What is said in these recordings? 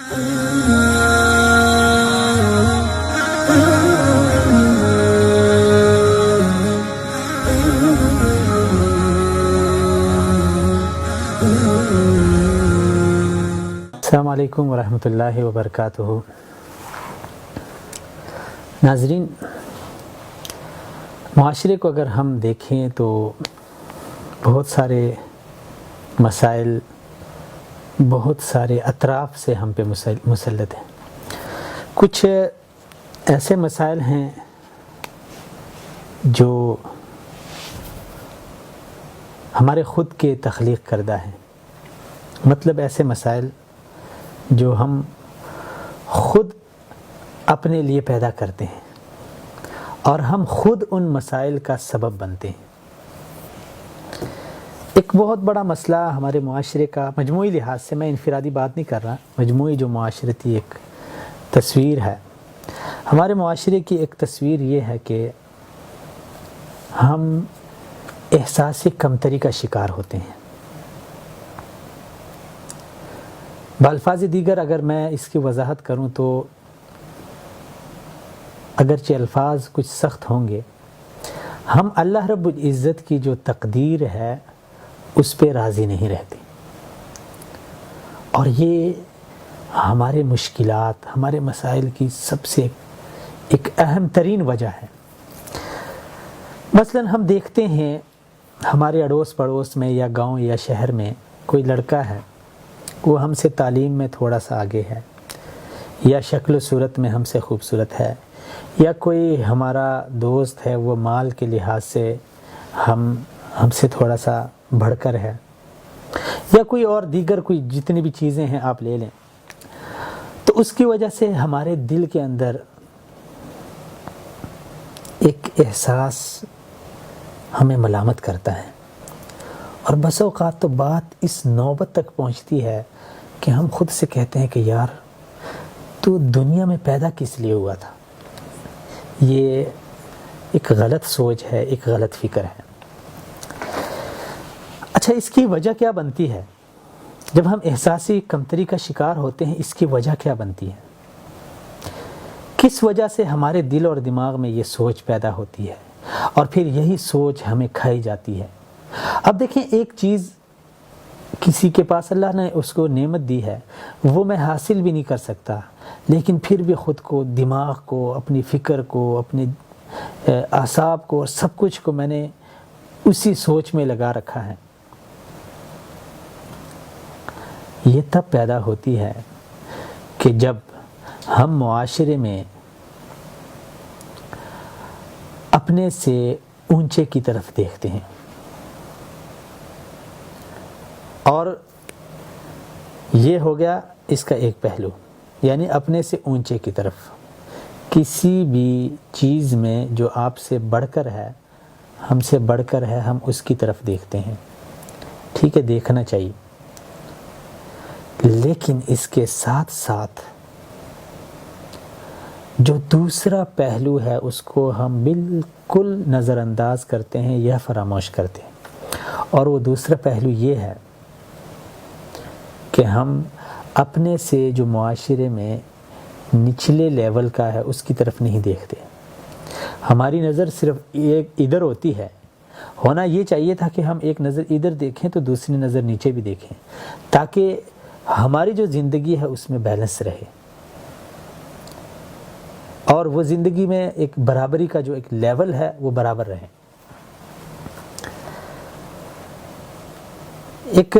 السلام علیکم ورحمۃ اللہ وبرکاتہ۔ ناظرین، معاشرے کو اگر ہم دیکھیں تو بہت سارے مسائل، بہت سارے اطراف سے ہم پہ مسلط ہیں۔ کچھ ایسے مسائل ہیں جو ہمارے خود کے تخلیق کردہ ہیں، مطلب ایسے مسائل جو ہم خود اپنے لیے پیدا کرتے ہیں اور ہم خود ان مسائل کا سبب بنتے ہیں۔ ایک بہت بڑا مسئلہ ہمارے معاشرے کا مجموعی لحاظ سے، میں انفرادی بات نہیں کر رہا، مجموعی جو معاشرتی ایک تصویر ہے، ہمارے معاشرے کی ایک تصویر یہ ہے کہ ہم احساس کمتری کا شکار ہوتے ہیں۔ بالفاظ دیگر اگر میں اس کی وضاحت کروں تو اگرچہ الفاظ کچھ سخت ہوں گے، ہم اللہ رب العزت کی جو تقدیر ہے اس پہ راضی نہیں رہتے، اور یہ ہمارے مشکلات، ہمارے مسائل کی سب سے ایک اہم ترین وجہ ہے۔ مثلا ہم دیکھتے ہیں ہمارے اڑوس پڑوس میں یا گاؤں یا شہر میں کوئی لڑکا ہے، وہ ہم سے تعلیم میں تھوڑا سا آگے ہے، یا شکل و صورت میں ہم سے خوبصورت ہے، یا کوئی ہمارا دوست ہے وہ مال کے لحاظ سے ہم سے تھوڑا سا بڑھ کر ہے، یا کوئی اور دیگر کوئی جتنی بھی چیزیں ہیں آپ لے لیں، تو اس کی وجہ سے ہمارے دل کے اندر ایک احساس ہمیں ملامت کرتا ہے، اور بس اوقات تو بات اس نوبت تک پہنچتی ہے کہ ہم خود سے کہتے ہیں کہ یار تو دنیا میں پیدا کس لیے ہوا تھا۔ یہ ایک غلط سوچ ہے، ایک غلط فکر ہے۔ اچھا، اس کی وجہ کیا بنتی ہے؟ جب ہم احساسی کمتری کا شکار ہوتے ہیں، اس کی وجہ کیا بنتی ہے؟ کس وجہ سے ہمارے دل اور دماغ میں یہ سوچ پیدا ہوتی ہے اور پھر یہی سوچ ہمیں کھائی جاتی ہے؟ اب دیکھیں، ایک چیز کسی کے پاس اللہ نے اس کو نعمت دی ہے، وہ میں حاصل بھی نہیں کر سکتا، لیکن پھر بھی خود کو، دماغ کو، اپنی فکر کو، اپنے اعصاب کو، سب کچھ کو میں نے اسی سوچ میں لگا رکھا ہے۔ یہ تب پیدا ہوتی ہے کہ جب ہم معاشرے میں اپنے سے اونچے کی طرف دیکھتے ہیں، اور یہ ہو گیا اس کا ایک پہلو، یعنی اپنے سے اونچے کی طرف، کسی بھی چیز میں جو آپ سے بڑھ کر ہے، ہم سے بڑھ کر ہے، ہم اس کی طرف دیکھتے ہیں۔ ٹھیک ہے، دیکھنا چاہیے، لیکن اس کے ساتھ ساتھ جو دوسرا پہلو ہے اس کو ہم بالکل نظر انداز کرتے ہیں یا فراموش کرتے ہیں، اور وہ دوسرا پہلو یہ ہے کہ ہم اپنے سے جو معاشرے میں نچلے لیول کا ہے اس کی طرف نہیں دیکھتے۔ ہماری نظر صرف ایک ادھر ہوتی ہے، ہونا یہ چاہیے تھا کہ ہم ایک نظر ادھر دیکھیں تو دوسری نظر نیچے بھی دیکھیں، تاکہ ہماری جو زندگی ہے اس میں بیلنس رہے، اور وہ زندگی میں ایک برابری کا جو ایک لیول ہے وہ برابر رہے۔ ایک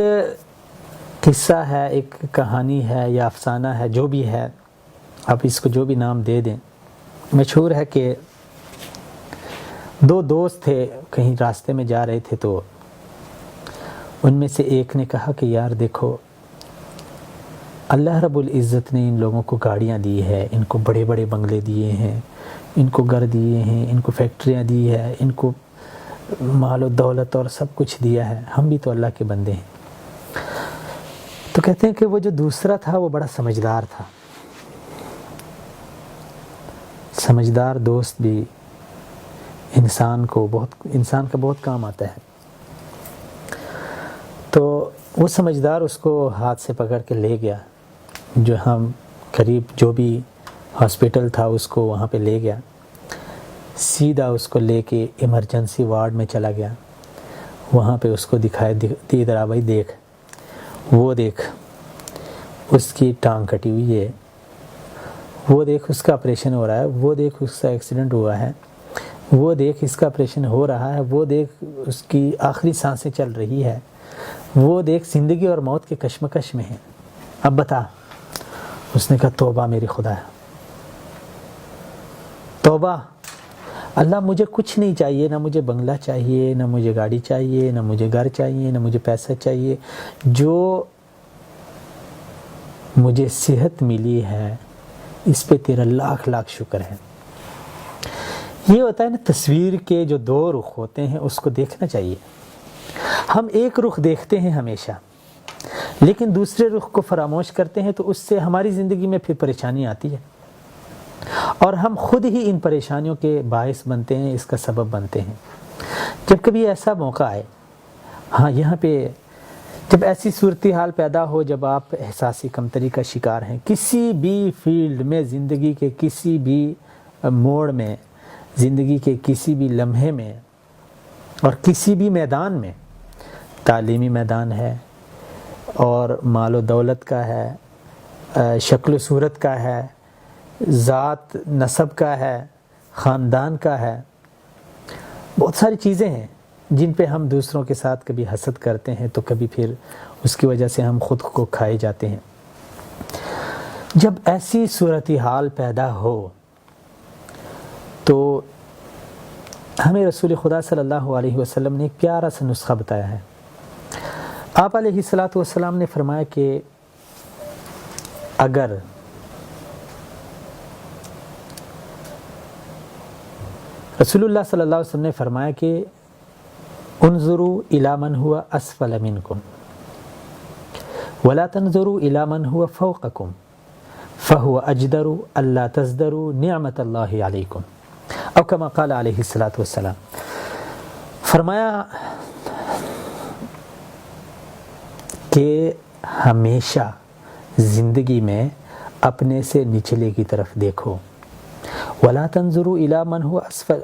قصہ ہے، ایک کہانی ہے یا افسانہ ہے، جو بھی ہے، آپ اس کو جو بھی نام دے دیں، مشہور ہے کہ دو دوست تھے، کہیں راستے میں جا رہے تھے، تو ان میں سے ایک نے کہا کہ یار دیکھو، اللہ رب العزت نے ان لوگوں کو گاڑیاں دی ہے، ان کو بڑے بڑے بنگلے دیے ہیں، ان کو گھر دیے ہیں، ان کو فیکٹریاں دی ہے، ان کو مال و دولت اور سب کچھ دیا ہے، ہم بھی تو اللہ کے بندے ہیں۔ تو کہتے ہیں کہ وہ جو دوسرا تھا وہ بڑا سمجھدار تھا۔ سمجھدار دوست بھی انسان کا بہت کام آتا ہے۔ تو وہ سمجھدار اس کو ہاتھ سے پکڑ کے لے گیا، جو ہم قریب جو بھی ہاسپٹل تھا اس کو وہاں پہ لے گیا، سیدھا اس کو لے کے ایمرجنسی وارڈ میں چلا گیا، وہاں پہ اس کو دکھائے، ادھر آ بھائی دیکھ، وہ دیکھ اس کی ٹانگ کٹی ہوئی ہے، وہ دیکھ اس کا آپریشن ہو رہا ہے، وہ دیکھ اس کا ایکسیڈنٹ ہوا ہے، وہ دیکھ اس کا آپریشن ہو رہا ہے، وہ دیکھ اس کی آخری سانسیں چل رہی ہے، وہ دیکھ زندگی اور موت کے کشمکش میں ہے، اب بتا۔ اس نے کہا توبہ میری خدا، توبہ، اللہ مجھے کچھ نہیں چاہیے، نہ مجھے بنگلہ چاہیے، نہ مجھے گاڑی چاہیے، نہ مجھے گھر چاہیے، نہ مجھے پیسہ چاہیے، جو مجھے صحت ملی ہے اس پہ تیرا لاکھ لاکھ شکر ہے۔ یہ ہوتا ہے نا، تصویر کے جو دو رخ ہوتے ہیں اس کو دیکھنا چاہیے۔ ہم ایک رخ دیکھتے ہیں ہمیشہ، لیکن دوسرے رخ کو فراموش کرتے ہیں، تو اس سے ہماری زندگی میں پھر پریشانی آتی ہے، اور ہم خود ہی ان پریشانیوں کے باعث بنتے ہیں، اس کا سبب بنتے ہیں۔ جب کبھی ایسا موقع آئے، ہاں یہاں پہ جب ایسی صورتحال پیدا ہو، جب آپ احساسی کمتری کا شکار ہیں، کسی بھی فیلڈ میں، زندگی کے کسی بھی موڑ میں، زندگی کے کسی بھی لمحے میں، اور کسی بھی میدان میں، تعلیمی میدان ہے، اور مال و دولت کا ہے، شکل و صورت کا ہے، ذات نسب کا ہے، خاندان کا ہے، بہت ساری چیزیں ہیں جن پہ ہم دوسروں کے ساتھ کبھی حسد کرتے ہیں، تو کبھی پھر اس کی وجہ سے ہم خود کو کھائے جاتے ہیں۔ جب ایسی صورتحال پیدا ہو تو ہمیں رسول خدا صلی اللہ علیہ وسلم نے ایک پیارا سا نسخہ بتایا ہے۔ آپ علیہ الصلاۃ والسلام نے فرمایا کہ اگر رسول اللہ صلی اللہ علیہ وسلم نے فرمایا کہ انظروا الی من هو اسفل منکم ولا تنظروا الی من هو فوقکم فهو اجدر الا تزدروا نعمت اللہ علیکم، او کما قال علیہ الصلاۃ والسلام۔ فرمایا کہ ہمیشہ زندگی میں اپنے سے نچلے کی طرف دیکھو، ولا تنظروا الی من هو اسفل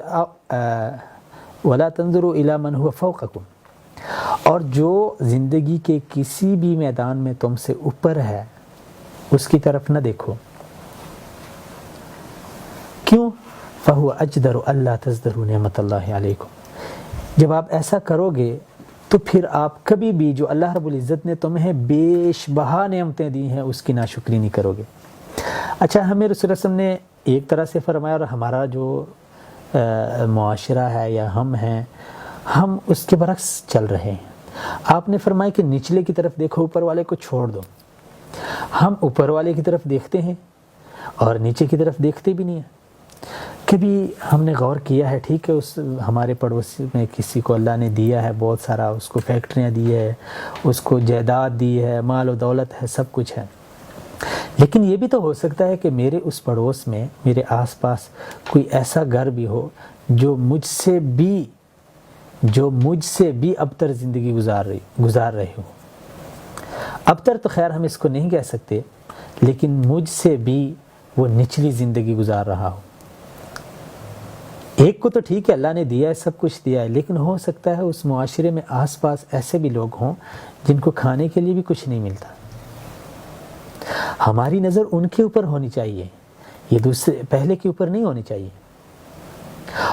ولا تنظروا الی من هو فوقکم، اور جو زندگی کے کسی بھی میدان میں تم سے اوپر ہے اس کی طرف نہ دیکھو۔ کیوں؟ فہو اجدر الا تزدروا نعمت اللہ علیکم۔ جب آپ ایسا کرو گے تو پھر آپ کبھی بھی جو اللہ رب العزت نے تمہیں بیش بہا نعمتیں دی ہیں اس کی ناشکری نہیں کرو گے۔ اچھا، ہمیں رسول اللہ صلی اللہ علیہ وسلم نے ایک طرح سے فرمایا، اور ہمارا جو معاشرہ ہے یا ہم ہیں، ہم اس کے برعکس چل رہے ہیں۔ آپ نے فرمایا کہ نچلے کی طرف دیکھو، اوپر والے کو چھوڑ دو۔ ہم اوپر والے کی طرف دیکھتے ہیں اور نیچے کی طرف دیکھتے بھی نہیں ہیں۔ کبھی ہم نے غور کیا ہے، ٹھیک ہے، اس ہمارے پڑوسی میں کسی کو اللہ نے دیا ہے بہت سارا، اس کو فیکٹریاں دی ہے، اس کو جائیداد دی ہے، مال و دولت ہے، سب کچھ ہے، لیکن یہ بھی تو ہو سکتا ہے کہ میرے اس پڑوس میں، میرے آس پاس کوئی ایسا گھر بھی ہو جو مجھ سے بھی ابتر زندگی گزار رہے ہو۔ ابتر تو خیر ہم اس کو نہیں کہہ سکتے، لیکن مجھ سے بھی وہ نچلی زندگی گزار رہا ہو۔ ایک کو تو ٹھیک ہے، اللہ نے دیا ہے، سب کچھ دیا ہے، لیکن ہو سکتا ہے اس معاشرے میں آس پاس ایسے بھی لوگ ہوں جن کو کھانے کے لیے بھی کچھ نہیں ملتا۔ ہماری نظر ان کے اوپر ہونی چاہیے، یہ دوسرے پہلے کے اوپر نہیں ہونی چاہیے۔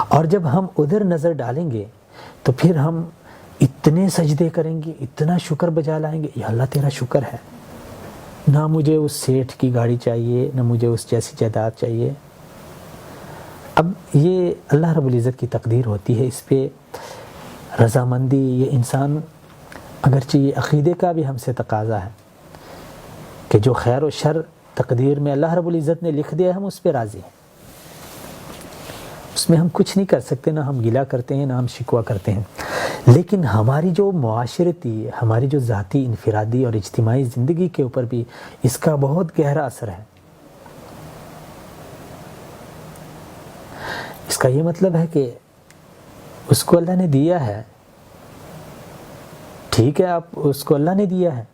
اور جب ہم ادھر نظر ڈالیں گے تو پھر ہم اتنے سجدے کریں گے، اتنا شکر بجا لائیں گے، یا اللہ تیرا شکر ہے، نہ مجھے اس سیٹھ کی گاڑی چاہیے، نہ مجھے اس جیسی جائیداد چاہیے۔ اب یہ اللہ رب العزت کی تقدیر ہوتی ہے، اس پہ رضامندی، یہ انسان، اگرچہ یہ عقیدے کا بھی ہم سے تقاضا ہے کہ جو خیر و شر تقدیر میں اللہ رب العزت نے لکھ دیا ہے، ہم اس پہ راضی ہیں، اس میں ہم کچھ نہیں کر سکتے، نہ ہم گلہ کرتے ہیں، نہ ہم شکوہ کرتے ہیں۔ لیکن ہماری جو معاشرتی، ہماری جو ذاتی، انفرادی اور اجتماعی زندگی کے اوپر بھی اس کا بہت گہرا اثر ہے۔ اس کا یہ مطلب ہے کہ اس کو اللہ نے دیا ہے، ٹھیک ہے، آپ اس کو اللہ نے دیا ہے،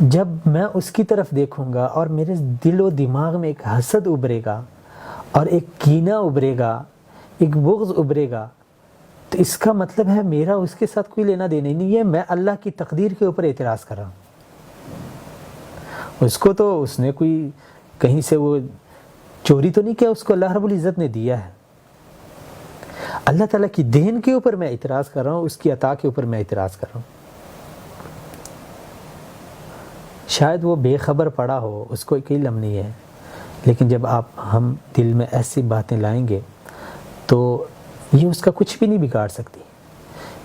جب میں اس کی طرف دیکھوں گا اور میرے دل و دماغ میں ایک حسد ابھرے گا اور ایک کینہ ابھرے گا، ایک بغض ابھرے گا، تو اس کا مطلب ہے میرا اس کے ساتھ کوئی لینا دینا نہیں ہے، میں اللہ کی تقدیر کے اوپر اعتراض کر رہا ہوں۔ اس کو تو اس نے کوئی کہیں سے وہ چوری تو نہیں کیا، اس کو اللہ رب العزت نے دیا ہے۔ اللہ تعالیٰ کی دین کے اوپر میں اعتراض کر رہا ہوں، اس کی عطا کے اوپر میں اعتراض کر رہا ہوں۔ شاید وہ بے خبر پڑا ہو، اس کو کوئی علم نہیں ہے، لیکن جب ہم دل میں ایسی باتیں لائیں گے تو یہ اس کا کچھ بھی نہیں بگاڑ سکتی۔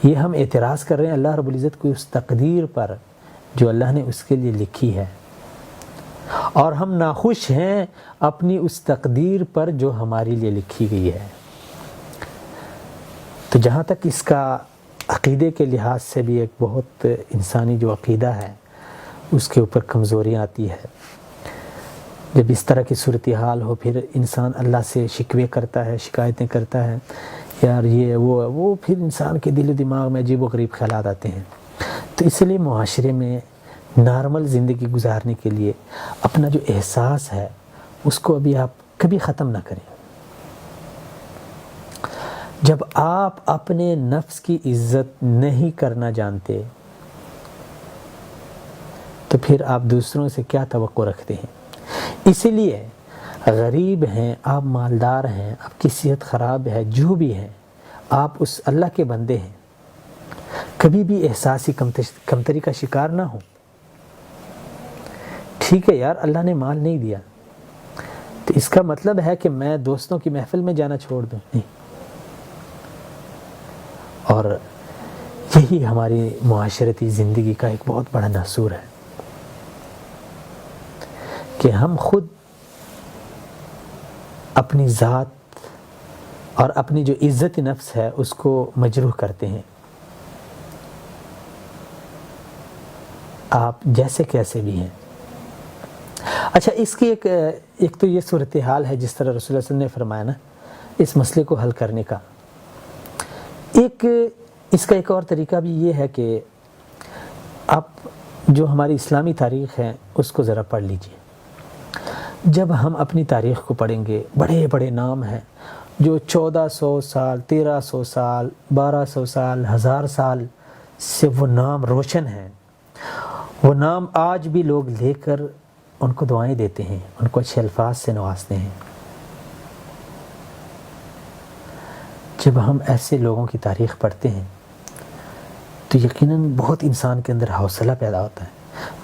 یہ ہم اعتراض کر رہے ہیں اللہ رب العزت کی اس تقدیر پر جو اللہ نے اس کے لیے لکھی ہے، اور ہم ناخوش ہیں اپنی اس تقدیر پر جو ہمارے لیے لکھی گئی ہے۔ تو جہاں تک اس کا عقیدے کے لحاظ سے بھی ایک بہت انسانی جو عقیدہ ہے اس کے اوپر کمزوریاں آتی ہے۔ جب اس طرح کی صورتحال ہو پھر انسان اللہ سے شکوے کرتا ہے، شکایتیں کرتا ہے، یار یہ وہ پھر انسان کے دل و دماغ میں عجیب و غریب خیالات آتے ہیں۔ تو اس لیے معاشرے میں نارمل زندگی گزارنے کے لیے اپنا جو احساس ہے اس کو ابھی آپ کبھی ختم نہ کریں۔ جب آپ اپنے نفس کی عزت نہیں کرنا جانتے تو پھر آپ دوسروں سے کیا توقع رکھتے ہیں؟ اسی لیے غریب ہیں آپ، مالدار ہیں آپ، کی صحت خراب ہے، جو بھی ہیں آپ اس اللہ کے بندے ہیں، کبھی بھی احساسی کمتری کا شکار نہ ہو۔ ٹھیک ہے یار، اللہ نے مال نہیں دیا تو اس کا مطلب ہے کہ میں دوستوں کی محفل میں جانا چھوڑ دوں؟ نہیں۔ اور یہی ہماری معاشرتی زندگی کا ایک بہت بڑا نحصور ہے کہ ہم خود اپنی ذات اور اپنی جو عزت نفس ہے اس کو مجروح کرتے ہیں۔ آپ جیسے کیسے بھی ہیں۔ اچھا، اس کی ایک تو یہ صورتحال ہے جس طرح رسول اللہ صلی اللہ علیہ وسلم نے فرمایا نا اس مسئلے کو حل کرنے کا۔ اس کا ایک اور طریقہ بھی یہ ہے کہ آپ جو ہماری اسلامی تاریخ ہے اس کو ذرا پڑھ لیجئے۔ جب ہم اپنی تاریخ کو پڑھیں گے، بڑے بڑے نام ہیں جو 1400 سال، 1300 سال، 1200 سال، 1000 سال سے وہ نام روشن ہیں۔ وہ نام آج بھی لوگ لے کر ان کو دعائیں دیتے ہیں، ان کو اچھے الفاظ سے نوازتے ہیں۔ جب ہم ایسے لوگوں کی تاریخ پڑھتے ہیں تو یقیناً بہت انسان کے اندر حوصلہ پیدا ہوتا ہے۔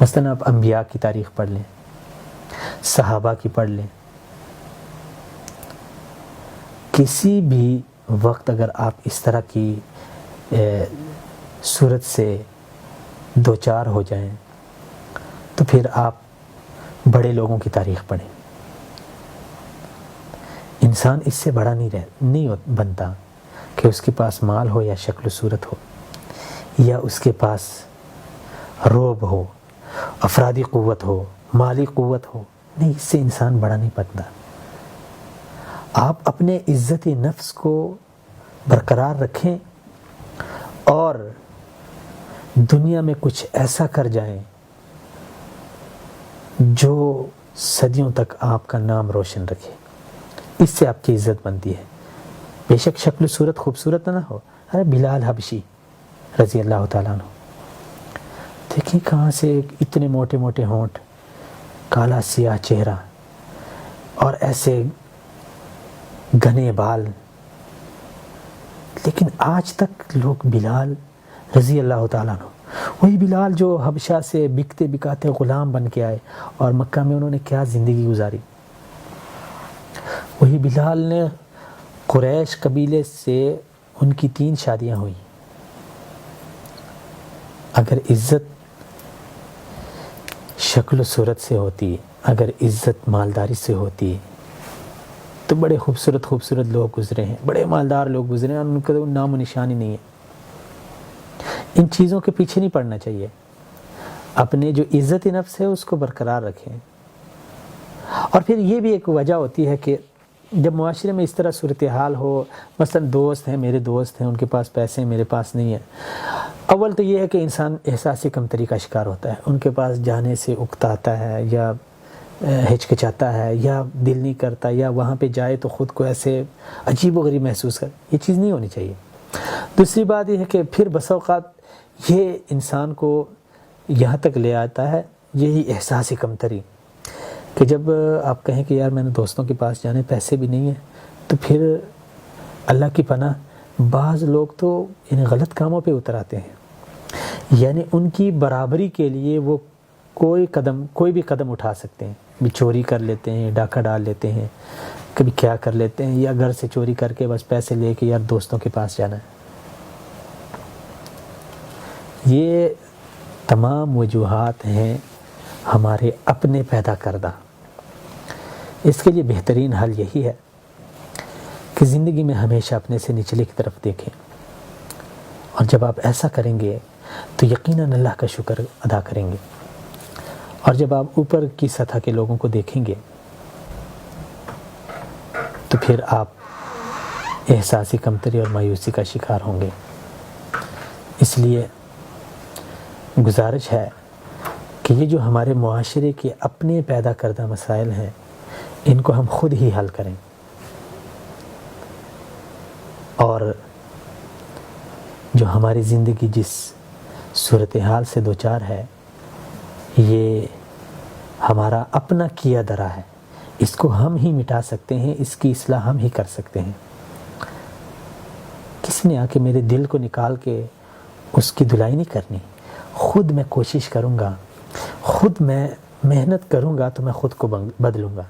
مثلاً آپ انبیاء کی تاریخ پڑھ لیں، صحابہ کی پڑھ لیں۔ کسی بھی وقت اگر آپ اس طرح کی صورت سے دوچار ہو جائیں تو پھر آپ بڑے لوگوں کی تاریخ پڑھیں۔ انسان اس سے بڑا نہیں بنتا کہ اس کے پاس مال ہو یا شکل و صورت ہو یا اس کے پاس روب ہو، افرادی قوت ہو، مالی قوت ہو۔ نہیں، اس سے انسان بڑا نہیں بنتا۔ آپ اپنے عزت نفس کو برقرار رکھیں اور دنیا میں کچھ ایسا کر جائیں جو صدیوں تک آپ کا نام روشن رکھے۔ اس سے آپ کی عزت بنتی ہے۔ بے شک شکل و صورت خوبصورت نہ ہو۔ ارے بلال حبشی رضی اللہ تعالیٰ عنہ، دیکھیں کہاں سے اتنے موٹے موٹے ہونٹ، کالا سیاہ چہرہ اور ایسے گھنے بال، لیکن آج تک لوگ بلال رضی اللہ تعالیٰ عنہ، وہی بلال جو حبشہ سے بکتے بکاتے غلام بن کے آئے اور مکہ میں انہوں نے کیا زندگی گزاری۔ وہی بلال نے قریش قبیلے سے ان کی 3 شادیاں ہوئیں۔ اگر عزت شکل و صورت سے ہوتی، اگر عزت مالداری سے ہوتی تو بڑے خوبصورت خوبصورت لوگ گزرے ہیں، بڑے مالدار لوگ گزرے ہیں، ان کا نام و نشانی نہیں ہے۔ ان چیزوں کے پیچھے نہیں پڑنا چاہیے۔ اپنے جو عزت نفس ہے اس کو برقرار رکھیں۔ اور پھر یہ بھی ایک وجہ ہوتی ہے کہ جب معاشرے میں اس طرح صورتحال ہو، مثلا دوست ہیں، میرے دوست ہیں، ان کے پاس پیسے ہیں، میرے پاس نہیں ہے، اول تو یہ ہے کہ انسان احساسی کمتری کا شکار ہوتا ہے، ان کے پاس جانے سے اکتاتا ہے یا ہچکچاتا ہے یا دل نہیں کرتا، یا وہاں پہ جائے تو خود کو ایسے عجیب و غریب محسوس کر، یہ چیز نہیں ہونی چاہیے۔ دوسری بات یہ ہے کہ پھر بسا اوقات یہ انسان کو یہاں تک لے آتا ہے، یہی احساسی کمتری، کہ جب آپ کہیں کہ یار میں نے دوستوں کے پاس جانے، پیسے بھی نہیں ہیں، تو پھر اللہ کی پناہ بعض لوگ تو ان غلط کاموں پہ اتر آتے ہیں، یعنی ان کی برابری کے لیے وہ کوئی بھی قدم اٹھا سکتے ہیں، بھی چوری کر لیتے ہیں، ڈاکہ ڈال لیتے ہیں، کبھی کیا کر لیتے ہیں، یا گھر سے چوری کر کے بس پیسے لے کے یار دوستوں کے پاس جانا ہے۔ یہ تمام وجوہات ہیں ہمارے اپنے پیدا کردہ۔ اس کے لیے بہترین حل یہی ہے کہ زندگی میں ہمیشہ اپنے سے نچلے کی طرف دیکھیں، اور جب آپ ایسا کریں گے تو یقیناً اللہ کا شکر ادا کریں گے، اور جب آپ اوپر کی سطح کے لوگوں کو دیکھیں گے تو پھر آپ احساسی کمتری اور مایوسی کا شکار ہوں گے۔ اس لیے گزارش ہے کہ یہ جو ہمارے معاشرے کے اپنے پیدا کردہ مسائل ہیں، ان کو ہم خود ہی حل کریں، اور جو ہماری زندگی جس صورتحال سے دوچار ہے، یہ ہمارا اپنا کیا درا ہے، اس کو ہم ہی مٹا سکتے ہیں، اس کی اصلاح ہم ہی کر سکتے ہیں۔ کس نے آ کے میرے دل کو نکال کے اس کی دھلائی نہیں کرنی، خود میں کوشش کروں گا، خود میں محنت کروں گا تو میں خود کو بدلوں گا۔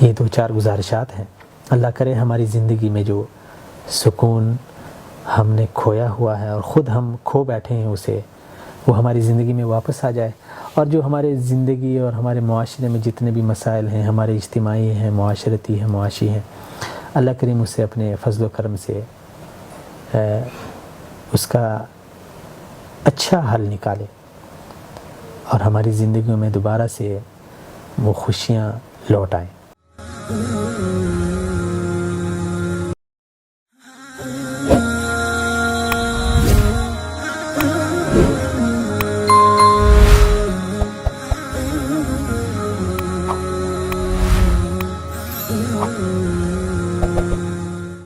یہ 2-4 گزارشات ہیں۔ اللہ کرے ہماری زندگی میں جو سکون ہم نے کھویا ہوا ہے اور خود ہم کھو بیٹھے ہیں اسے، وہ ہماری زندگی میں واپس آ جائے، اور جو ہمارے زندگی اور ہمارے معاشرے میں جتنے بھی مسائل ہیں، ہمارے اجتماعی ہیں، معاشرتی ہیں، معاشی ہیں، اللہ کریم اسے اپنے فضل و کرم سے اس کا اچھا حل نکالے، اور ہماری زندگیوں میں دوبارہ سے وہ خوشیاں لوٹ آئیں۔